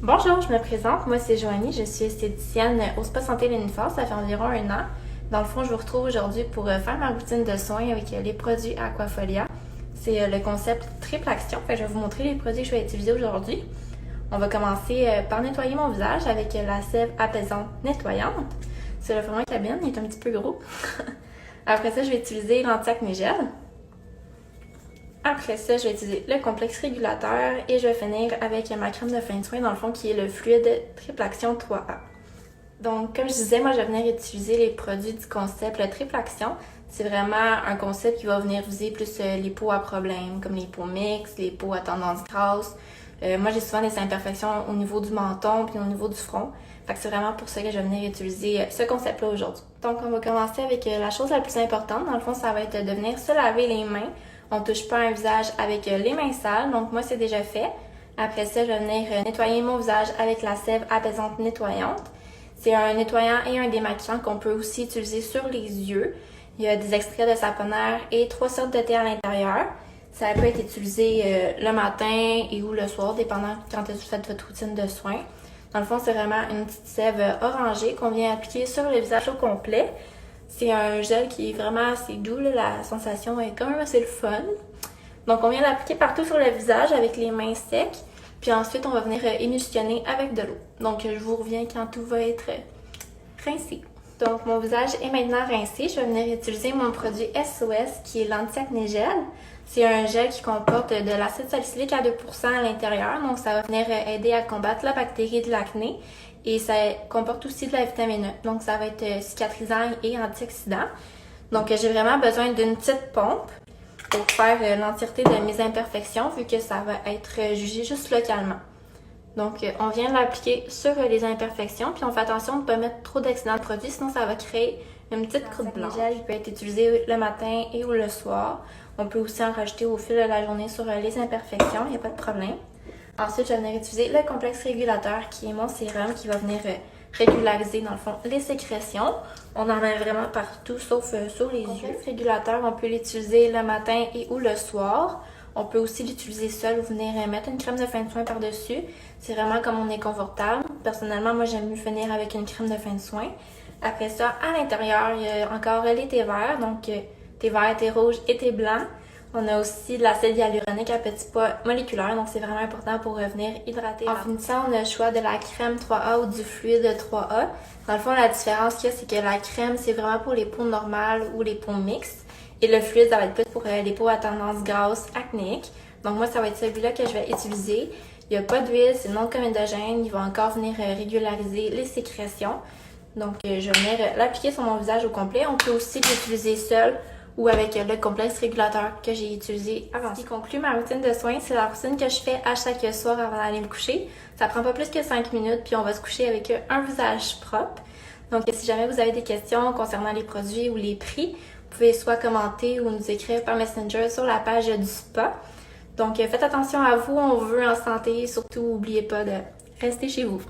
Bonjour, je me présente. Moi, c'est Joanie. Je suis esthéticienne au Spa Santé Lénifort. Ça fait environ un an. Dans le fond, je vous retrouve aujourd'hui pour faire ma routine de soins avec les produits Aquafolia. C'est le concept triple action. Je vais vous montrer les produits que je vais utiliser aujourd'hui. On va commencer par nettoyer mon visage avec la sève apaisante nettoyante. C'est le format cabine, il est un petit peu gros. Après ça, je vais utiliser l'anti-acné gel. Après ça, je vais utiliser le complexe régulateur et je vais finir avec ma crème de fin de soin, dans le fond, qui est le fluide triple action 3A. Donc, comme je disais, moi, je vais venir utiliser les produits du concept le triple action. C'est vraiment un concept qui va venir viser plus les peaux à problème, comme les peaux mixtes, les peaux à tendance grasse. Moi, j'ai souvent des imperfections au niveau du menton puis au niveau du front. Fait que c'est vraiment pour ça que je vais venir utiliser ce concept-là aujourd'hui. Donc, on va commencer avec la chose la plus importante. Dans le fond, ça va être de venir se laver les mains. On ne touche pas un visage avec les mains sales, donc moi, c'est déjà fait. Après ça, je vais venir nettoyer mon visage avec la sève apaisante nettoyante. C'est un nettoyant et un démaquillant qu'on peut aussi utiliser sur les yeux. Il y a des extraits de saponaire et 3 sortes de thé à l'intérieur. Ça peut être utilisé le matin et ou le soir, dépendant quand vous faites votre routine de soins. Dans le fond, c'est vraiment une petite sève orangée qu'on vient appliquer sur le visage au complet. C'est un gel qui est vraiment assez doux, là. La sensation est quand même assez le fun. Donc, on vient l'appliquer partout sur le visage avec les mains secs. Puis ensuite, on va venir émulsionner avec de l'eau. Donc, je vous reviens quand tout va être rincé. Donc, mon visage est maintenant rincé. Je vais venir utiliser mon produit SOS qui est l'anti-acné gel. C'est un gel qui comporte de l'acide salicylique à 2% à l'intérieur. Donc, ça va venir aider à combattre la bactérie de l'acné. Et ça comporte aussi de la vitamine E. Donc, ça va être cicatrisant et antioxydant. Donc, j'ai vraiment besoin d'une petite pompe pour faire l'entièreté de mes imperfections vu que ça va être jugé juste localement. Donc, on vient l'appliquer sur les imperfections, puis on fait attention de ne pas mettre trop d'excédent de produit, sinon ça va créer une petite croûte blanche. Le gel peut être utilisé le matin et ou le soir. On peut aussi en rajouter au fil de la journée sur les imperfections, il n'y a pas de problème. Ensuite, je vais venir utiliser le complexe régulateur qui est mon sérum qui va venir régulariser dans le fond les sécrétions. On en a vraiment partout sauf sur les yeux. Le complexe régulateur, on peut l'utiliser le matin et ou le soir. On peut aussi l'utiliser seul ou venir mettre une crème de fin de soin par-dessus. C'est vraiment comme on est confortable. Personnellement, moi, j'aime mieux finir avec une crème de fin de soin. Après ça, à l'intérieur, il y a encore les thés verts. Donc, thé vert, thé rouge et thé blanc. On a aussi de l'acide hyaluronique à petits pas moléculaires, donc c'est vraiment important pour venir hydrater. En finissant, on a le choix de la crème 3A ou du fluide 3A. Dans le fond, la différence qu'il y a, c'est que la crème, c'est vraiment pour les peaux normales ou les peaux mixtes. Et le fluide, ça va être plus pour les peaux à tendance grasse, acnéique. Donc moi, ça va être celui-là que je vais utiliser. Il n'y a pas d'huile, c'est non comédogène. Il va encore venir régulariser les sécrétions. Donc, je vais venir l'appliquer sur mon visage au complet. On peut aussi l'utiliser seul ou avec le complexe régulateur que j'ai utilisé avant. Ce qui conclut ma routine de soins, c'est la routine que je fais à chaque soir avant d'aller me coucher. Ça prend pas plus que 5 minutes, puis on va se coucher avec un visage propre. Donc, si jamais vous avez des questions concernant les produits ou les prix, vous pouvez soit commenter ou nous écrire par Messenger sur la page du spa. Donc, faites attention à vous, on veut en santé. Surtout, n'oubliez pas de rester chez vous.